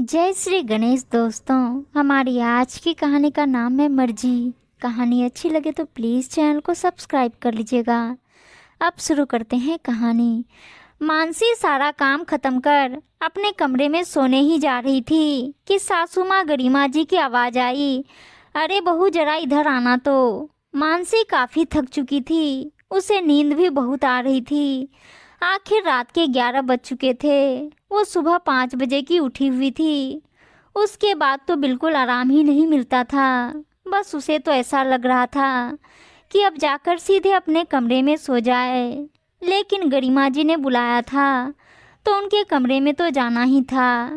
जय श्री गणेश दोस्तों। हमारी आज की कहानी का नाम है मर्जी। कहानी अच्छी लगे तो प्लीज़ चैनल को सब्सक्राइब कर लीजिएगा। अब शुरू करते हैं कहानी। मानसी सारा काम खत्म कर अपने कमरे में सोने ही जा रही थी कि सासू माँ गरिमा जी की आवाज़ आई, अरे बहू जरा इधर आना। तो मानसी काफ़ी थक चुकी थी, उसे नींद भी बहुत आ रही थी। आखिर रात के 11 बज चुके थे। वो सुबह 5 बजे की उठी हुई थी। उसके बाद तो बिल्कुल आराम ही नहीं मिलता था। बस उसे तो ऐसा लग रहा था कि अब जाकर सीधे अपने कमरे में सो जाए। लेकिन गरिमा जी ने बुलाया था तो उनके कमरे में तो जाना ही था।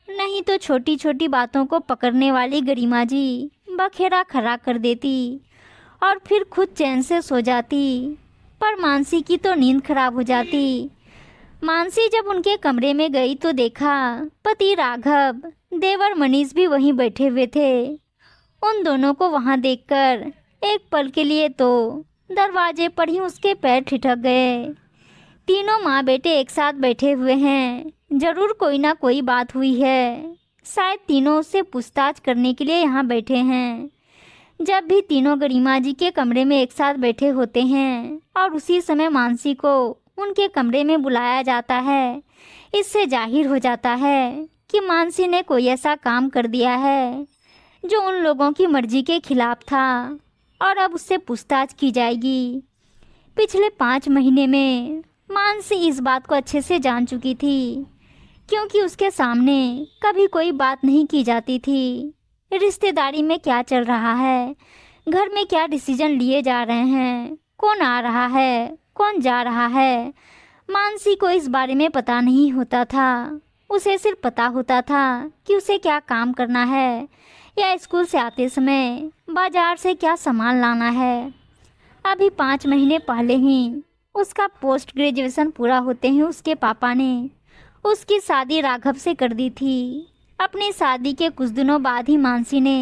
नहीं तो छोटी छोटी बातों को पकड़ने वाली गरिमा जी बखेड़ा खड़ा कर देती और फिर खुद चैन से सो जाती। पर मानसी की तो नींद खराब हो जाती। मानसी जब उनके कमरे में गई तो देखा पति राघव, देवर मनीष भी वहीं बैठे हुए थे। उन दोनों को वहां देखकर एक पल के लिए तो दरवाजे पर ही उसके पैर ठिठक गए। तीनों माँ बेटे एक साथ बैठे हुए हैं, जरूर कोई ना कोई बात हुई है। शायद तीनों उससे पूछताछ करने के लिए यहाँ बैठे हैं। जब भी तीनों गरिमा जी के कमरे में एक साथ बैठे होते हैं और उसी समय मानसी को उनके कमरे में बुलाया जाता है, इससे जाहिर हो जाता है कि मानसी ने कोई ऐसा काम कर दिया है जो उन लोगों की मर्जी के खिलाफ था और अब उससे पूछताछ की जाएगी। पिछले 5 महीने में मानसी इस बात को अच्छे से जान चुकी थी, क्योंकि उसके सामने कभी कोई बात नहीं की जाती थी। रिश्तेदारी में क्या चल रहा है, घर में क्या डिसीजन लिए जा रहे हैं, कौन आ रहा है, कौन जा रहा है, मानसी को इस बारे में पता नहीं होता था। उसे सिर्फ पता होता था कि उसे क्या काम करना है या स्कूल से आते समय बाजार से क्या सामान लाना है। अभी 5 महीने पहले ही उसका पोस्ट ग्रेजुएशन पूरा होते ही उसके पापा ने उसकी शादी राघव से कर दी थी। अपनी शादी के कुछ दिनों बाद ही मानसी ने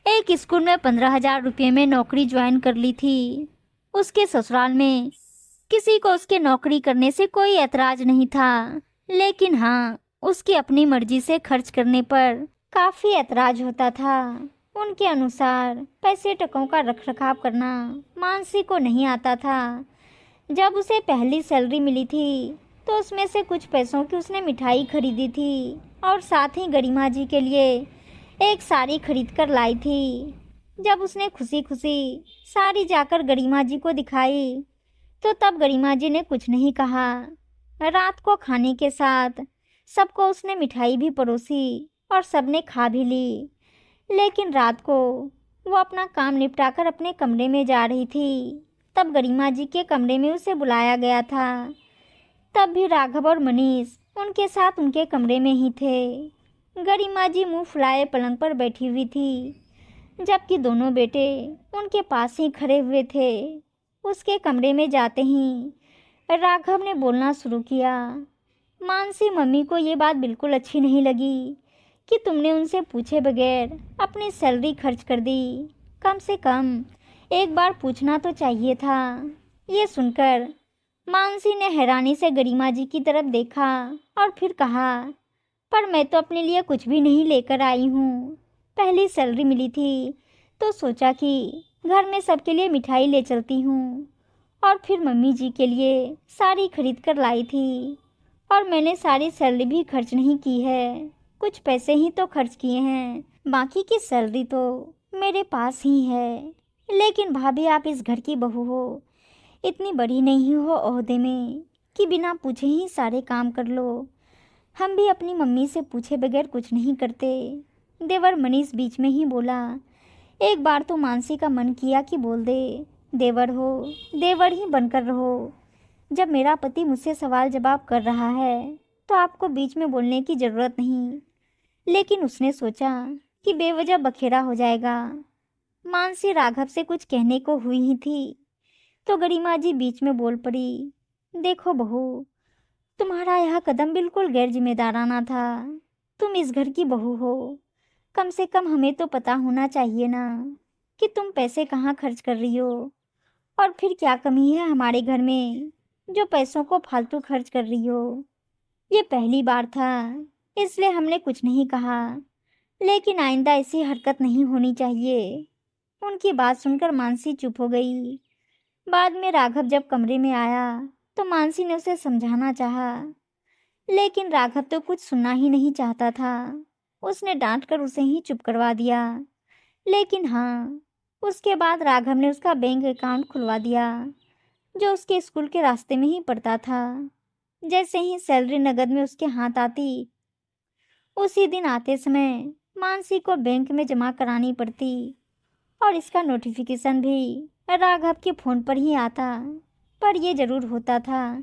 एक स्कूल में 15,000 रुपये में नौकरी ज्वाइन कर ली थी। उसके ससुराल में किसी को उसके नौकरी करने से कोई ऐतराज नहीं था, लेकिन हाँ, उसकी अपनी मर्जी से खर्च करने पर काफ़ी ऐतराज होता था। उनके अनुसार पैसे टकों का रख रखाव करना मानसी को नहीं आता था। जब उसे पहली सैलरी मिली थी तो उसमें से कुछ पैसों की उसने मिठाई खरीदी थी और साथ ही गरिमा जी के लिए एक साड़ी खरीद कर लाई थी। जब उसने खुशी खुशी साड़ी जाकर गरिमा जी को दिखाई तो तब गरिमा जी ने कुछ नहीं कहा। रात को खाने के साथ सबको उसने मिठाई भी परोसी और सबने खा भी ली। लेकिन रात को वो अपना काम निपटाकर अपने कमरे में जा रही थी, तब गरिमा जी के कमरे में उसे बुलाया गया था। तब भी राघव और मनीष उनके साथ उनके कमरे में ही थे। गरिमा जी मुंह फुलाए पलंग पर बैठी हुई थी, जबकि दोनों बेटे उनके पास ही खड़े हुए थे। उसके कमरे में जाते ही राघव ने बोलना शुरू किया। मानसी मम्मी को ये बात बिल्कुल अच्छी नहीं लगी कि तुमने उनसे पूछे बगैर अपनी सैलरी खर्च कर दी। कम से कम एक बार पूछना तो चाहिए था। ये सुनकर मानसी ने हैरानी से गरिमा जी की तरफ देखा और फिर कहा, पर मैं तो अपने लिए कुछ भी नहीं लेकर आई हूँ। पहली सैलरी मिली थी तो सोचा कि घर में सबके लिए मिठाई ले चलती हूँ, और फिर मम्मी जी के लिए साड़ी खरीद कर लाई थी। और मैंने सारी सैलरी भी खर्च नहीं की है, कुछ पैसे ही तो खर्च किए हैं, बाकी की सैलरी तो मेरे पास ही है। लेकिन भाभी, आप इस घर की बहू हो, इतनी बड़ी नहीं हो ओहदे में कि बिना पूछे ही सारे काम कर लो। हम भी अपनी मम्मी से पूछे बगैर कुछ नहीं करते। देवर मनीष बीच में ही बोला। एक बार तो मानसी का मन किया कि बोल दे, देवर हो देवर ही बनकर रहो। जब मेरा पति मुझसे सवाल जवाब कर रहा है तो आपको बीच में बोलने की ज़रूरत नहीं। लेकिन उसने सोचा कि बेवजह बखेड़ा हो जाएगा। मानसी राघव से कुछ कहने को हुई ही थी तो गरिमा जी बीच में बोल पड़ी। देखो बहू, तुम्हारा यह कदम बिल्कुल गैर जिम्मेदाराना था। तुम इस घर की बहू हो, कम से कम हमें तो पता होना चाहिए ना कि तुम पैसे कहाँ खर्च कर रही हो, और फिर क्या कमी है हमारे घर में जो पैसों को फालतू खर्च कर रही हो। ये पहली बार था इसलिए हमने कुछ नहीं कहा। लेकिन आइंदा ऐसी हरकत नहीं होनी चाहिए। उनकी बात सुनकर मानसी चुप हो गई। बाद में राघव जब कमरे में आया तो मानसी ने उसे समझाना चाहा, लेकिन राघव तो कुछ सुनना ही नहीं चाहता था। उसने डांट कर उसे ही चुप करवा दिया। लेकिन हाँ, उसके बाद राघव ने उसका बैंक अकाउंट खुलवा दिया, जो उसके स्कूल के रास्ते में ही पड़ता था। जैसे ही सैलरी नकद में उसके हाथ आती, उसी दिन आते समय मानसी को बैंक में जमा करानी पड़ती, और इसका नोटिफिकेशन भी राघव के फ़ोन पर ही आता। पर यह ज़रूर होता था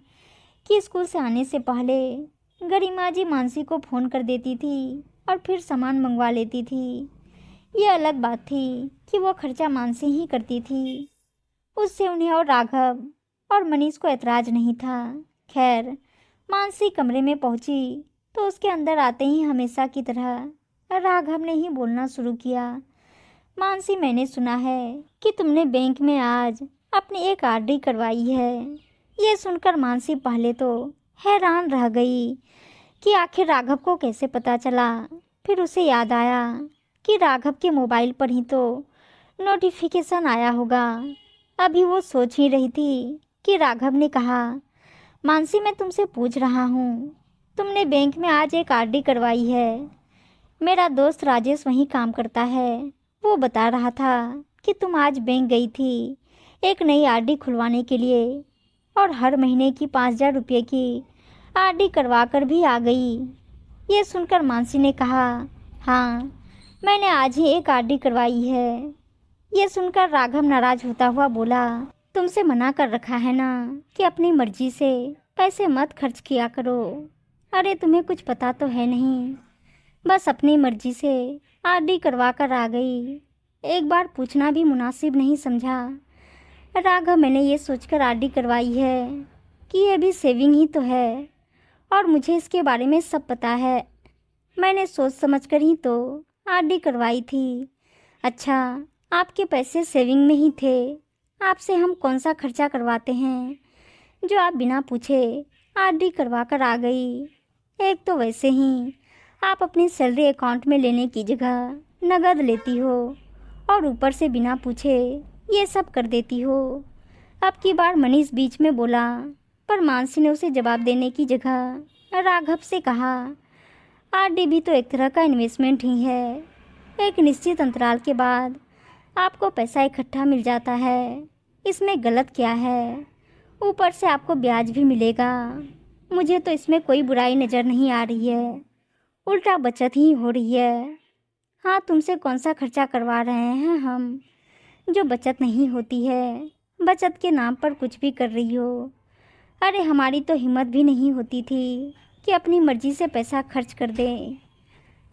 कि स्कूल से आने से पहले गरिमा जी मानसी को फ़ोन कर देती थी और फिर सामान मंगवा लेती थी। ये अलग बात थी कि वो खर्चा मानसी ही करती थी। उससे उन्हें और राघव और मनीष को ऐतराज़ नहीं था। खैर, मानसी कमरे में पहुंची तो उसके अंदर आते ही हमेशा की तरह राघव ने ही बोलना शुरू किया। मानसी, मैंने सुना है कि तुमने बैंक में आज अपनी एक आरडी करवाई है। ये सुनकर मानसी पहले तो हैरान रह गई कि आखिर राघव को कैसे पता चला। फिर उसे याद आया कि राघव के मोबाइल पर ही तो नोटिफिकेशन आया होगा। अभी वो सोच ही रही थी कि राघव ने कहा, मानसी मैं तुमसे पूछ रहा हूँ, तुमने बैंक में आज एक आरडी करवाई है। मेरा दोस्त राजेश वहीं काम करता है। वो बता रहा था कि तुम आज बैंक गई थी एक नई आरडी खुलवाने के लिए, और हर महीने की 5,000 रुपये की आरडी करवा कर भी आ गई। ये सुनकर मानसी ने कहा, हाँ, मैंने आज ही एक आरडी करवाई है। ये सुनकर राघव नाराज होता हुआ बोला, तुमसे मना कर रखा है ना कि अपनी मर्जी से पैसे मत खर्च किया करो। अरे तुम्हें कुछ पता तो है नहीं, बस अपनी मर्जी से आरडी करवा कर आ गई। एक बार पूछना भी मुनासिब नहीं समझा। राघव, मैंने ये सोचकर आरडी करवाई है कि ये भी सेविंग ही तो है, और मुझे इसके बारे में सब पता है। मैंने सोच समझकर ही तो आरडी करवाई थी। अच्छा, आपके पैसे सेविंग में ही थे। आपसे हम कौन सा खर्चा करवाते हैं जो आप बिना पूछे आरडी करवा कर आ गई। एक तो वैसे ही आप अपनी सैलरी अकाउंट में लेने की जगह नगद लेती हो, और ऊपर से बिना पूछे ये सब कर देती हो। अब की बार मनीष बीच में बोला, पर मानसी ने उसे जवाब देने की जगह राघव से कहा, आरडी भी तो एक तरह का इन्वेस्टमेंट ही है। एक निश्चित अंतराल के बाद आपको पैसा इकट्ठा मिल जाता है, इसमें गलत क्या है। ऊपर से आपको ब्याज भी मिलेगा। मुझे तो इसमें कोई बुराई नज़र नहीं आ रही है, उल्टा बचत ही हो रही है। हाँ, तुमसे कौन सा खर्चा करवा रहे हैं हम, जो बचत नहीं होती है। बचत के नाम पर कुछ भी कर रही हो। अरे हमारी तो हिम्मत भी नहीं होती थी कि अपनी मर्जी से पैसा खर्च कर दें।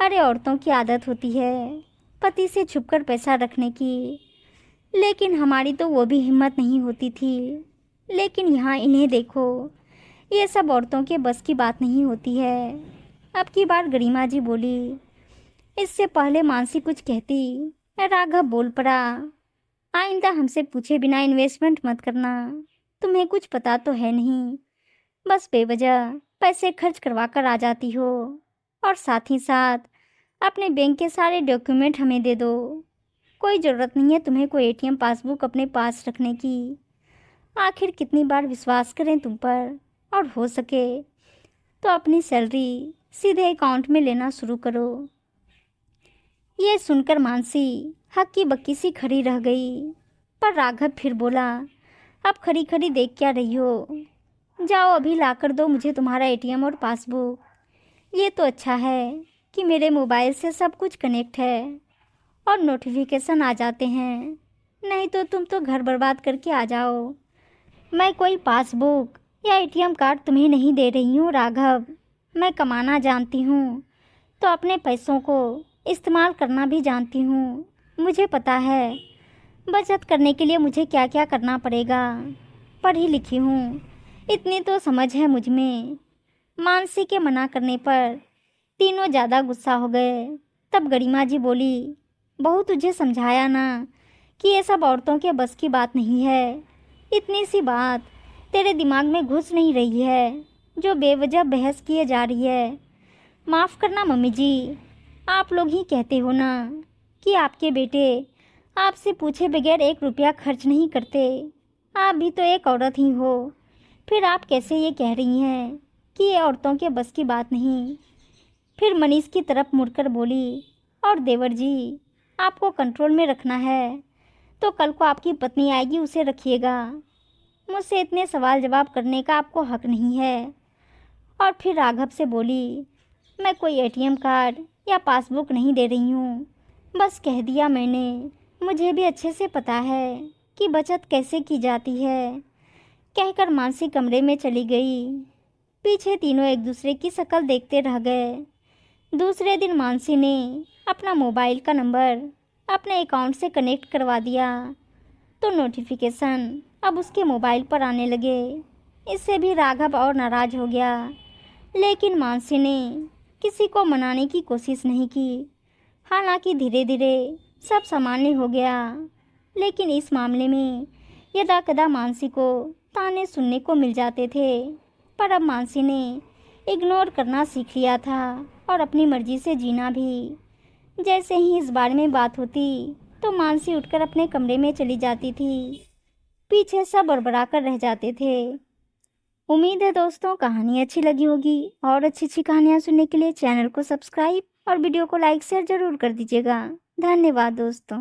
अरे औरतों की आदत होती है पति से छुपकर पैसा रखने की, लेकिन हमारी तो वो भी हिम्मत नहीं होती थी। लेकिन यहाँ इन्हें देखो, ये सब औरतों के बस की बात नहीं होती है। अब की बार गरिमा जी बोली। इससे पहले मानसी कुछ कहती, राघव बोल पड़ा, आइंदा हमसे पूछे बिना इन्वेस्टमेंट मत करना। तुम्हें कुछ पता तो है नहीं, बस बेवजह पैसे खर्च करवा कर आ जाती हो, और साथ ही साथ अपने बैंक के सारे डॉक्यूमेंट हमें दे दो। कोई ज़रूरत नहीं है तुम्हें कोई एटीएम पासबुक अपने पास रखने की। आखिर कितनी बार विश्वास करें तुम पर, और हो सके तो अपनी सैलरी सीधे अकाउंट में लेना शुरू करो। ये सुनकर मानसी हक्की बक्की सी खड़ी रह गई। पर राघव फिर बोला, अब खड़ी खड़ी देख क्या रही हो, जाओ अभी ला कर दो मुझे तुम्हारा एटीएम और पासबुक। ये तो अच्छा है कि मेरे मोबाइल से सब कुछ कनेक्ट है और नोटिफिकेशन आ जाते हैं, नहीं तो तुम तो घर बर्बाद करके आ जाओ। मैं कोई पासबुक या एटीएम कार्ड तुम्हें नहीं दे रही हूँ राघव। मैं कमाना जानती हूँ तो अपने पैसों को इस्तेमाल करना भी जानती हूँ। मुझे पता है बचत करने के लिए मुझे क्या क्या करना पड़ेगा। पढ़ी लिखी हूँ, इतनी तो समझ है मुझ में। मानसी के मना करने पर तीनों ज़्यादा गुस्सा हो गए। तब गरिमा जी बोली, बहू तुझे समझाया ना कि ये सब औरतों के बस की बात नहीं है। इतनी सी बात तेरे दिमाग में घुस नहीं रही है जो बेवजह बहस किए जा रही है। माफ़ करना मम्मी जी, आप लोग ही कहते हो ना कि आपके बेटे आपसे पूछे बगैर 1 रुपया खर्च नहीं करते। आप भी तो एक औरत ही हो, फिर आप कैसे ये कह रही हैं कि ये औरतों के बस की बात नहीं। फिर मनीष की तरफ मुड़कर बोली, और देवर जी, आपको कंट्रोल में रखना है तो कल को आपकी पत्नी आएगी, उसे रखिएगा। मुझसे इतने सवाल जवाब करने का आपको हक नहीं है। और फिर राघव से बोली, मैं कोई एटीएम कार्ड या पासबुक नहीं दे रही हूँ, बस कह दिया मैंने। मुझे भी अच्छे से पता है कि बचत कैसे की जाती है। कहकर मानसी कमरे में चली गई। पीछे तीनों एक दूसरे की शक्ल देखते रह गए। दूसरे दिन मानसी ने अपना मोबाइल का नंबर अपने अकाउंट से कनेक्ट करवा दिया तो नोटिफिकेशन अब उसके मोबाइल पर आने लगे। इससे भी राघव और नाराज़ हो गया, लेकिन मानसी ने किसी को मनाने की कोशिश नहीं की। हालांकि धीरे धीरे सब सामान्य हो गया, लेकिन इस मामले में यदा कदा मानसी को ताने सुनने को मिल जाते थे। पर अब मानसी ने इग्नोर करना सीख लिया था और अपनी मर्जी से जीना भी। जैसे ही इस बारे में बात होती तो मानसी उठकर अपने कमरे में चली जाती थी। पीछे सब बड़बड़ा कर रह जाते थे। उम्मीद है दोस्तों कहानी अच्छी लगी होगी, और अच्छी अच्छी कहानियाँ सुनने के लिए चैनल को सब्सक्राइब और वीडियो को लाइक शेयर ज़रूर कर दीजिएगा। धन्यवाद दोस्तों।